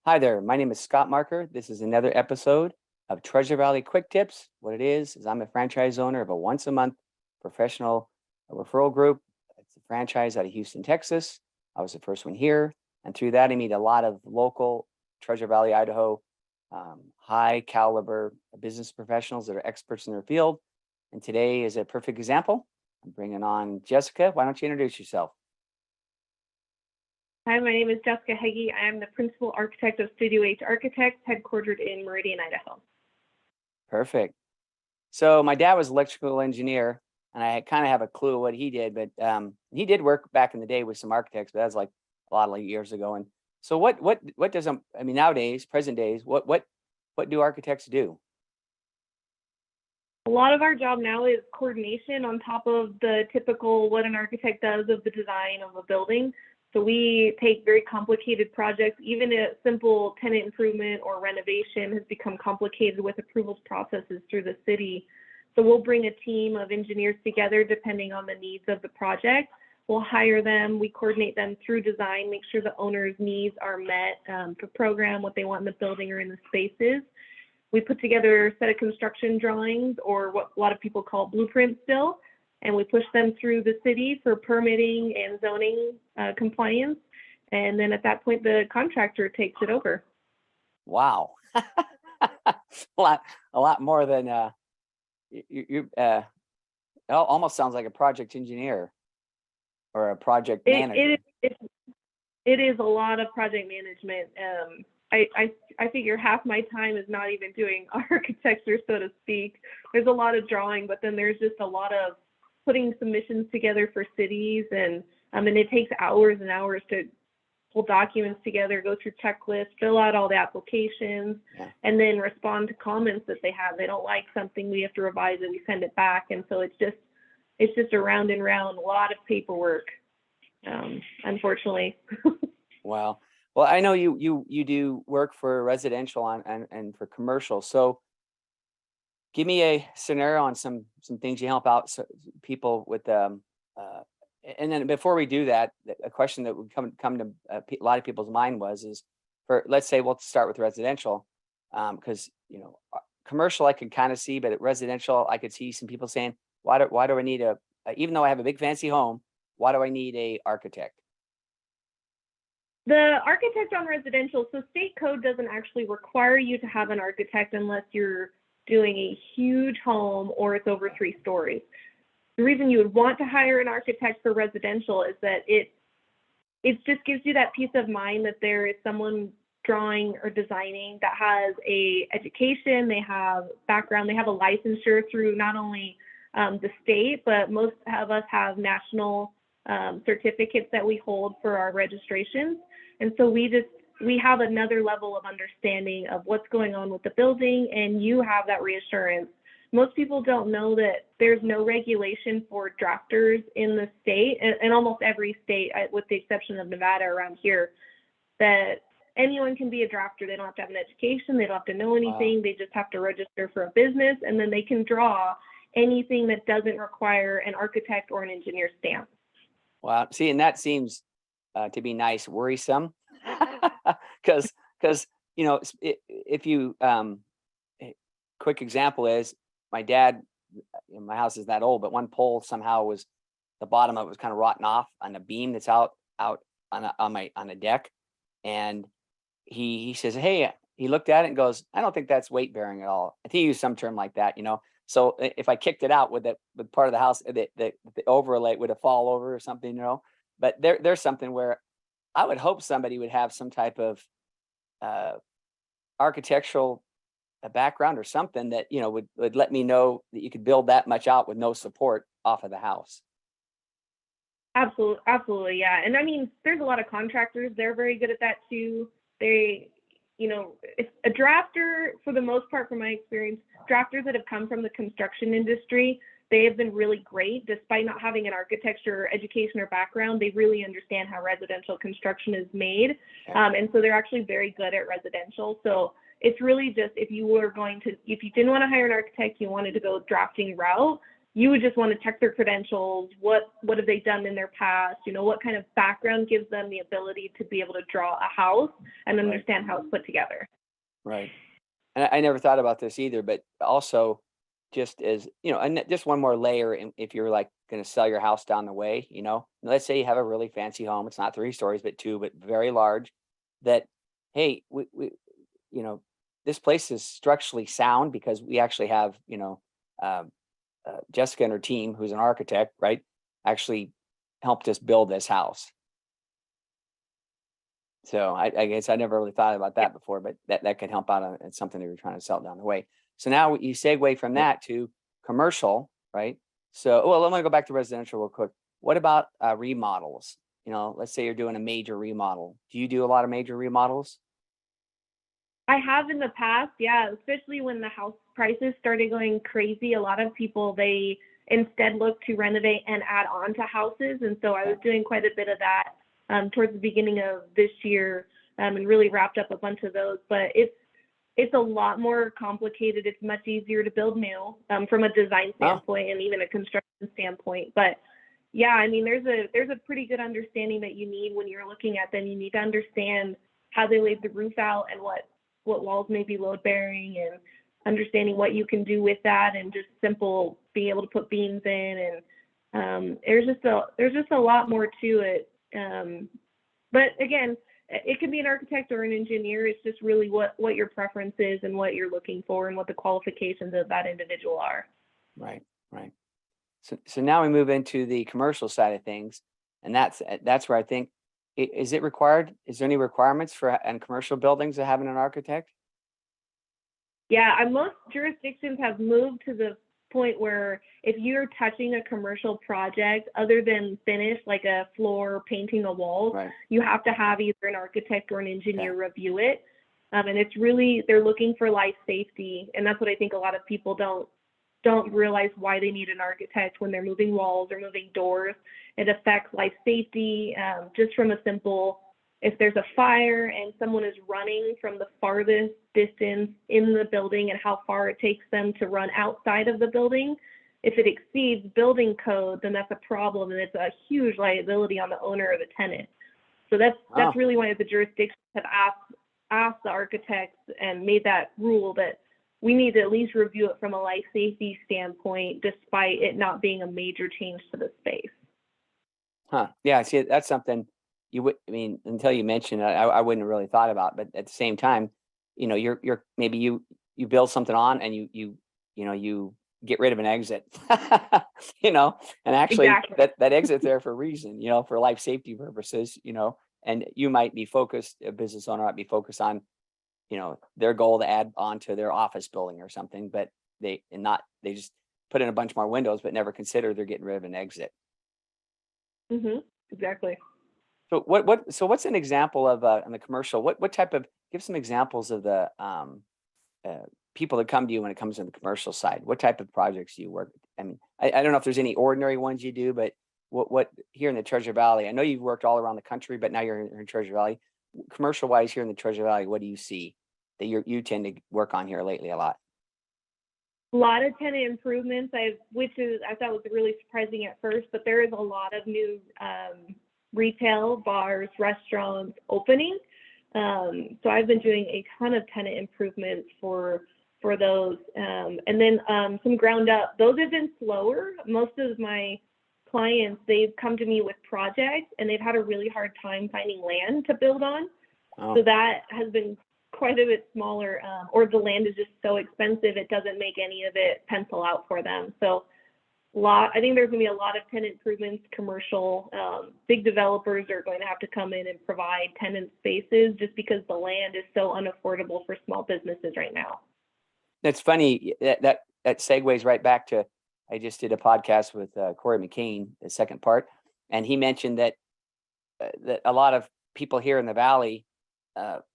Hi there, my name is Scott Marker. This is another episode of Treasure Valley QuickTips. What it is I'm a franchise owner of a once a month professional referral group. It's a franchise out of Houston, Texas. I was the first one here. And through that, I meet a lot of local Treasure Valley, Idaho, high caliber business professionals that are experts in their field. And today is a perfect example. I'm bringing on Jessica. Why don't you introduce yourself? Hi, my name is Jessica Heggie. I am the principal architect of Studio H Architects, headquartered in Meridian, Idaho. Perfect. So my dad was an electrical engineer, and I kind of have a clue what he did, but he did work back in the day with some architects, but that's like a lot of years ago. And so what does I mean nowadays, present days, what do architects do? A lot of our job now is coordination on top of the typical what an architect does of the design of a building. So we take very complicated projects, even a simple tenant improvement or renovation has become complicated with approvals processes through the city. So we'll bring a team of engineers together depending on the needs of the project. We'll hire them, we coordinate them through design, make sure the owner's needs are met to program what they want in the building or in the spaces. We put together a set of construction drawings, or what a lot of people call blueprints still, and we push them through the city for permitting and zoning compliance. And then at that point, the contractor takes it over. Wow. a lot more than almost sounds like a project engineer or a project manager. It is a lot of project management. I figure half my time is not even doing architecture, so to speak. There's a lot of drawing, but then there's just a lot of putting submissions together for cities, and it takes hours and hours to pull documents together, go through checklists, fill out all the applications, and then respond to comments that they have. They don't like something, we have to revise it, we send it back, and so it's just a round and round, a lot of paperwork, unfortunately. Wow. Well, I know you do work for residential and for commercial. So give me a scenario on some things you help out people with. And then before we do that, a question that would come to a lot of people's mind is for, let's say, we'll start with residential, because commercial I could kind of see, but at residential I could see some people saying, why do I need even though I have a big fancy home, why do I need a architect? The architect on residential, so state code doesn't actually require you to have an architect unless you're doing a huge home or it's over 3 stories. The reason you would want to hire an architect for residential is that it just gives you that peace of mind that there is someone drawing or designing that has a education, they have background, they have a licensure through not only the state, but most of us have national certificates that we hold for our registrations. And so we have another level of understanding of what's going on with the building, and you have that reassurance. Most people don't know that there's no regulation for drafters in the state, and almost every state, with the exception of Nevada around here, that anyone can be a drafter. They don't have to have an education, they don't have to know anything, They just have to register for a business, and then they can draw anything that doesn't require an architect or an engineer stamp. Wow. See, and that seems to be nice, worrisome, because if you quick example is my dad, my house is that old, but one pole somehow was the bottom of it was kind of rotten off on a beam that's out on a deck, and he says, hey, he looked at it and goes, I don't think that's weight bearing at all. I think he used some term like that, So if I kicked it out with part of the house, the overlay would have fall over or something, But there's something where I would hope somebody would have some type of architectural background or something that would let me know that you could build that much out with no support off of the house. Absolutely, yeah. And I mean, there's a lot of contractors, they're very good at that too. If a drafter, for the most part, from my experience, drafters that have come from the construction industry, they have been really great. Despite not having an architecture education or background, they really understand how residential construction is made. And so they're actually very good at residential. So it's really just, if you didn't want to hire an architect, you wanted to go drafting route, you would just want to check their credentials. What have they done in their past? You know, what kind of background gives them the ability to be able to draw a house and understand how it's put together. Right. And I never thought about this either, but also just as, you know, and just one more layer, if you're like going to sell your house down the way, you know, let's say you have a really fancy home. It's not 3 stories, but 2, but very large, that, hey, we you know, this place is structurally sound because we actually have, you know, Jessica and her team, who's an architect, right, actually helped us build this house. So I guess I never really thought about that before, but that could help out on something that you're trying to sell down the way. So now you segue from that to commercial, right? So, well, let me go back to residential real quick. What about remodels? You know, let's say you're doing a major remodel. Do you do a lot of major remodels? I have in the past, yeah, especially when the house prices started going crazy. A lot of people, they instead look to renovate and add on to houses. And so I was doing quite a bit of that towards the beginning of this year, and really wrapped up a bunch of those. But it's a lot more complicated. It's much easier to build new from a design standpoint and even a construction standpoint. But yeah, I mean, there's a pretty good understanding that you need when you're looking at them. You need to understand how they laid the roof out and what walls may be load bearing, and understanding what you can do with that, and just simple being able to put beams in. And there's just a lot more to it. But again, it could be an architect or an engineer. It's just really what your preference is and what you're looking for and what the qualifications of that individual are. Right, right. So now we move into the commercial side of things, and that's where I think, is it required? Is there any requirements for and commercial buildings of having an architect? Yeah, most jurisdictions have moved to the point where if you're touching a commercial project, other than finish, like a floor, painting a wall, Right. you have to have either an architect or an engineer review it. And it's really, they're looking for life safety. And that's what I think a lot of people don't realize, why they need an architect when they're moving walls or moving doors. It affects life safety, just from a simple, if there's a fire and someone is running from the farthest distance in the building and how far it takes them to run outside of the building, if it exceeds building code, then that's a problem, and it's a huge liability on the owner or the tenant. So that's really why the jurisdictions have asked the architects and made that rule that we need to at least review it from a life safety standpoint, despite it not being a major change to the space. Huh. Yeah, see, that's something you would, I mean, until you mentioned it, I wouldn't have really thought about, but at the same time, you know, you're maybe you build something on, and you get rid of an exit, you know, and actually Exactly. that exit there for a reason, you know, for life safety purposes, you know, and you might be focused, a business owner might be focused on, you know, their goal to add on to their office building or something, but they just put in a bunch more windows, but never consider they're getting rid of an exit. Exactly. So what's an example of in the commercial? What type of, give some examples of the people that come to you when it comes to the commercial side. What type of projects do you work? I mean, I don't know if there's any ordinary ones you do, but what here in the Treasure Valley? I know you've worked all around the country, but now you're in Treasure Valley. Commercial wise, here in the Treasure Valley, what do you see that you tend to work on here lately a lot? A lot of tenant improvements, which I thought was really surprising at first, but there is a lot of new retail, bars, restaurants opening. So I've been doing a ton of tenant improvements for those. And then some ground up. Those have been slower. Most of my clients, they've come to me with projects, and they've had a really hard time finding land to build on. So that has been quite a bit smaller, or the land is just so expensive, it doesn't make any of it pencil out for them. So I think there's going to be a lot of tenant improvements, commercial. Big developers are going to have to come in and provide tenant spaces, just because the land is so unaffordable for small businesses right now. That's funny. That segues right back to, I just did a podcast with Corey McCain, the second part, and he mentioned that a lot of people here in the Valley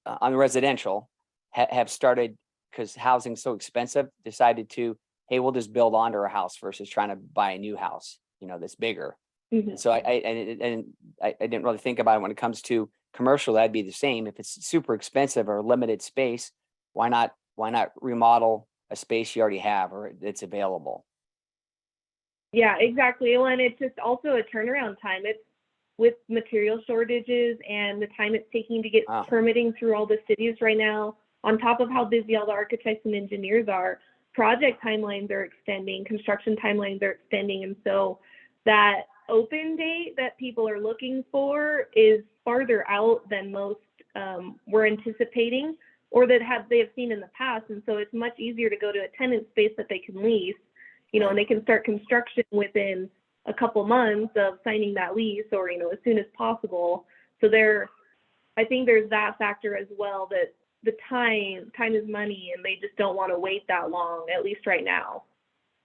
on residential have started, because housing's so expensive, decided to, hey, we'll just build onto our house versus trying to buy a new house, you know, that's bigger. So I didn't really think about it when it comes to commercial. That'd be the same. If it's super expensive or limited space, why not remodel a space you already have or it's available? Yeah, exactly. Well, and it's just also a turnaround time. It's with material shortages and the time it's taking to get Wow. permitting through all the cities right now, on top of how busy all the architects and engineers are, project timelines are extending, construction timelines are extending. And so that open date that people are looking for is farther out than most were anticipating or that they have seen in the past. And so it's much easier to go to a tenant space that they can lease, you know, Right. and they can start construction within a couple months of signing that lease, or, you know, as soon as possible. So I think there's that factor as well, that the time is money, and they just don't want to wait that long, at least right now.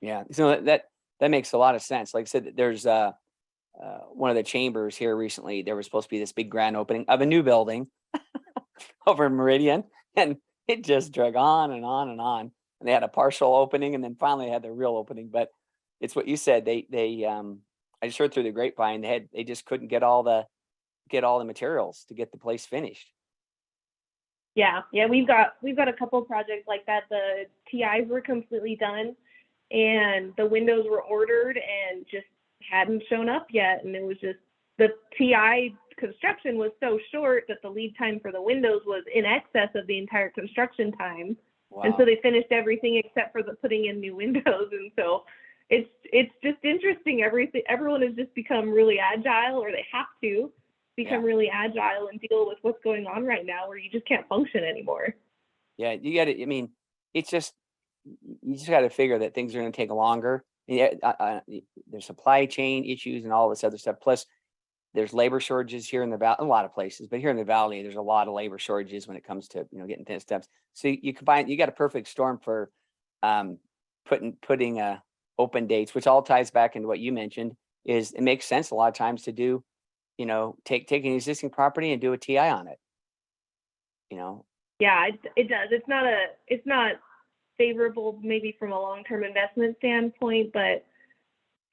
Yeah. So that makes a lot of sense. Like I said, there's one of the chambers here recently. There was supposed to be this big grand opening of a new building over in Meridian, and it just drug on and on and on. And they had a partial opening, and then finally had the real opening. But it's what you said. I just heard through the grapevine they just couldn't get all the materials to get the place finished. Yeah, we've got a couple projects like that. The TIs were completely done, and the windows were ordered and just hadn't shown up yet. And it was just the TI construction was so short that the lead time for the windows was in excess of the entire construction time. And so Wow. they finished everything except for the putting in new windows. And so it's just interesting. Everyone has just become really agile, or they have to become Yeah. really agile and deal with what's going on right now, where you just can't function anymore. Yeah. You got to. I mean, it's just you just got to figure that things are going to take longer. Yeah. There's supply chain issues and all this other stuff. Plus, there's labor shortages here in the valley, a lot of places, but here in the valley, there's a lot of labor shortages when it comes to getting things steps. So you got a perfect storm for um, putting open dates, which all ties back into what you mentioned. Is it makes sense a lot of times to do, take an existing property and do a TI on it. You know, Yeah, it does. It's not favorable maybe from a long-term investment standpoint, but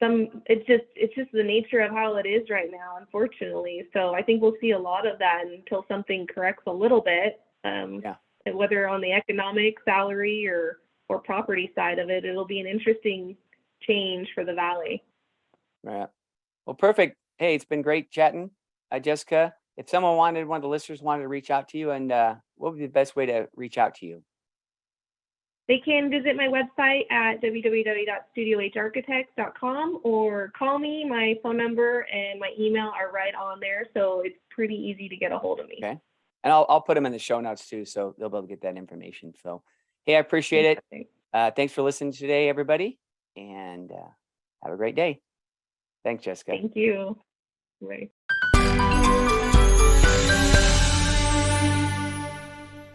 it's just the nature of how it is right now, unfortunately. So I think we'll see a lot of that until something corrects a little bit. yeah, Whether on the economic, salary, or property side of it, it'll be an interesting change for the valley. right. Well, perfect. Hey, it's been great chatting, Jessica. If one of the listeners wanted to reach out to you, and what would be the best way to reach out to you? They can visit my website at www.studioharchitects.com or call me. My phone number and my email are right on there, so it's pretty easy to get a hold of me. Okay. And I'll put them in the show notes too, so they'll be able to get that information. So, hey, I appreciate it. Thanks for listening today, everybody, and have a great day. Thanks, Jessica. Thank you. Bye.